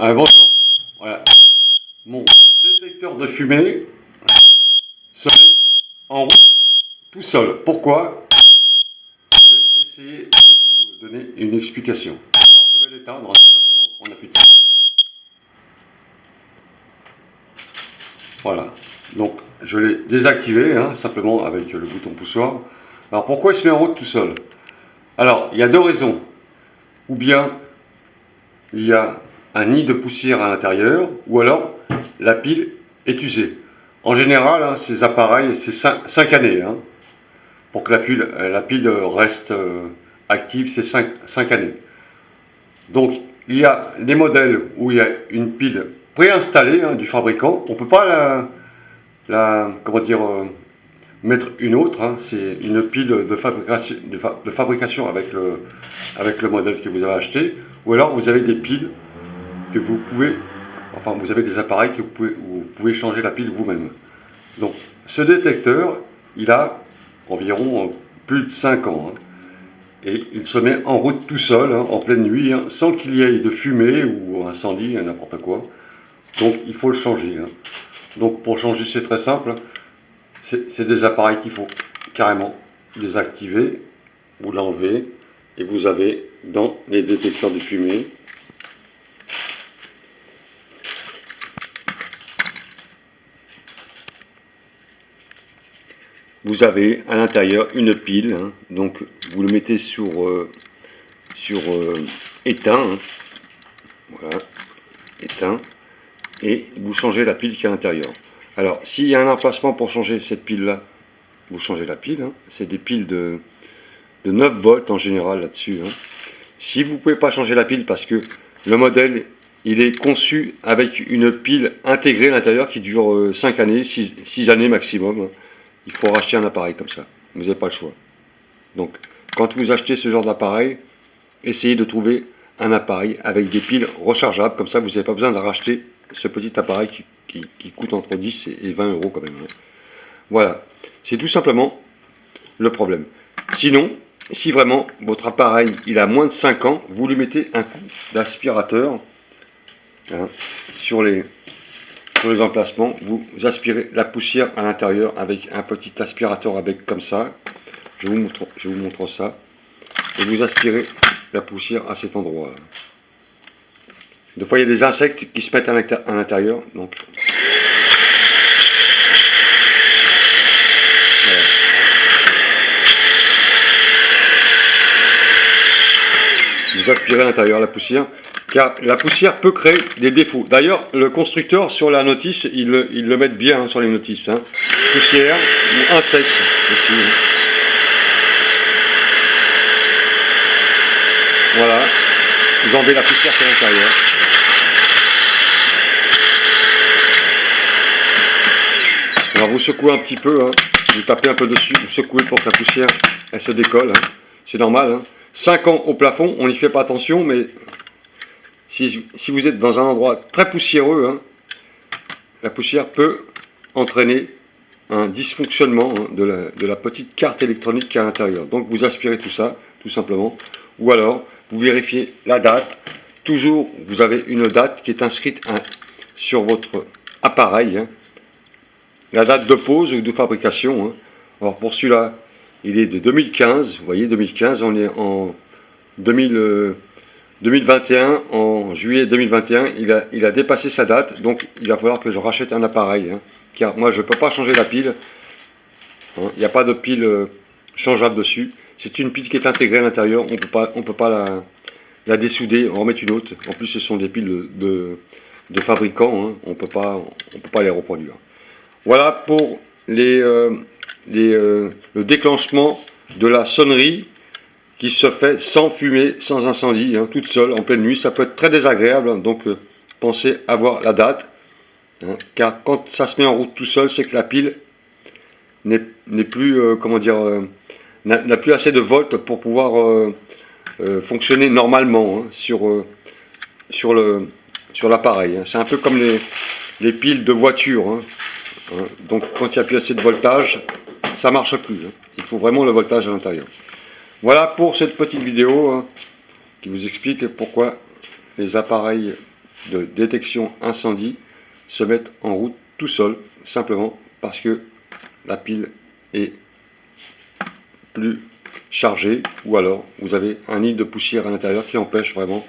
Bonjour. Voilà. Mon détecteur de fumée se met en route tout seul. Pourquoi? Je vais essayer de vous donner une explication. Alors je vais l'éteindre tout simplement. On appuie dessus. Voilà. Donc je l'ai désactivé simplement avec le bouton poussoir. Alors pourquoi il se met en route tout seul? Alors il y a deux raisons. Ou bien il y a un nid de poussière à l'intérieur, ou alors la pile est usée. En général, ces appareils, c'est 5 années. Pour que la pile reste active, c'est 5 années. Donc, il y a des modèles où il y a une pile préinstallée du fabricant. On ne peut pas mettre une autre. C'est une pile de fabrication avec le modèle que vous avez acheté. Ou alors, vous avez des piles que vous pouvez, vous avez des appareils que vous pouvez changer la pile vous-même. Donc, ce détecteur, il a environ plus de 5 ans. Et il se met en route tout seul, en pleine nuit, sans qu'il y ait de fumée ou incendie, n'importe quoi. Donc, il faut le changer. Donc, pour changer, c'est très simple. C'est des appareils qu'il faut carrément désactiver. Vous l'enlevez et vous avez dans les détecteurs de fumée vous avez à l'intérieur une pile, donc vous le mettez sur éteint, voilà, éteint, et vous changez la pile qui est à l'intérieur. Alors, s'il y a un emplacement pour changer cette pile-là, vous changez la pile, c'est des piles de 9 volts en général là-dessus. Si vous ne pouvez pas changer la pile parce que le modèle, il est conçu avec une pile intégrée à l'intérieur qui dure 5 années, 6 années maximum, il faut racheter un appareil comme ça. Vous n'avez pas le choix. Donc, quand vous achetez ce genre d'appareil, essayez de trouver un appareil avec des piles rechargeables. Comme ça, vous n'avez pas besoin de racheter ce petit appareil qui coûte entre 10 et 20 euros quand même. Voilà. C'est tout simplement le problème. Sinon, si vraiment votre appareil il a moins de 5 ans, vous lui mettez un coup d'aspirateur sur les emplacements, vous aspirez la poussière à l'intérieur avec un petit aspirateur à bec comme ça. Je vous montre ça. Et vous aspirez la poussière à cet endroit. Des fois, il y a des insectes qui se mettent à l'intérieur. Donc, voilà. Vous aspirez à l'intérieur la poussière. Car la poussière peut créer des défauts. D'ailleurs, le constructeur, sur la notice, il le met bien sur les notices. Poussière ou insectes aussi. Voilà. Vous enlevez la poussière qui est à l'intérieur. Alors vous secouez un petit peu, vous tapez un peu dessus, vous secouez pour que la poussière elle se décolle. C'est normal. 5 ans au plafond, on n'y fait pas attention, mais si vous êtes dans un endroit très poussiéreux, la poussière peut entraîner un dysfonctionnement de la petite carte électronique qui est à l'intérieur. Donc vous aspirez tout ça, tout simplement. Ou alors, vous vérifiez la date. Toujours, vous avez une date qui est inscrite sur votre appareil. La date de pose ou de fabrication. Alors pour celui-là, il est de 2015. Vous voyez, 2015, on est en 2021, en juillet 2021, il a dépassé sa date, donc il va falloir que je rachète un appareil, car moi je ne peux pas changer la pile, il n'y a pas de pile changeable dessus, c'est une pile qui est intégrée à l'intérieur, on ne peut pas la dessouder, en remettre une autre, en plus ce sont des piles de fabricants, on ne peut pas les reproduire. Voilà pour le déclenchement de la sonnerie qui se fait sans fumée, sans incendie, toute seule, en pleine nuit. Ça peut être très désagréable, donc pensez à voir la date, car quand ça se met en route tout seul, c'est que la pile n'est plus, n'a plus assez de volts pour pouvoir fonctionner normalement sur l'appareil. C'est un peu comme les piles de voiture. Donc quand il n'y a plus assez de voltage, ça ne marche plus. Il faut vraiment le voltage à l'intérieur. Voilà pour cette petite vidéo qui vous explique pourquoi les appareils de détection incendie se mettent en route tout seul, simplement parce que la pile est plus chargée, ou alors vous avez un nid de poussière à l'intérieur qui empêche vraiment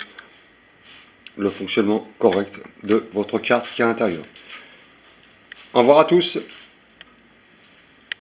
le fonctionnement correct de votre carte qui est à l'intérieur. Au revoir à tous.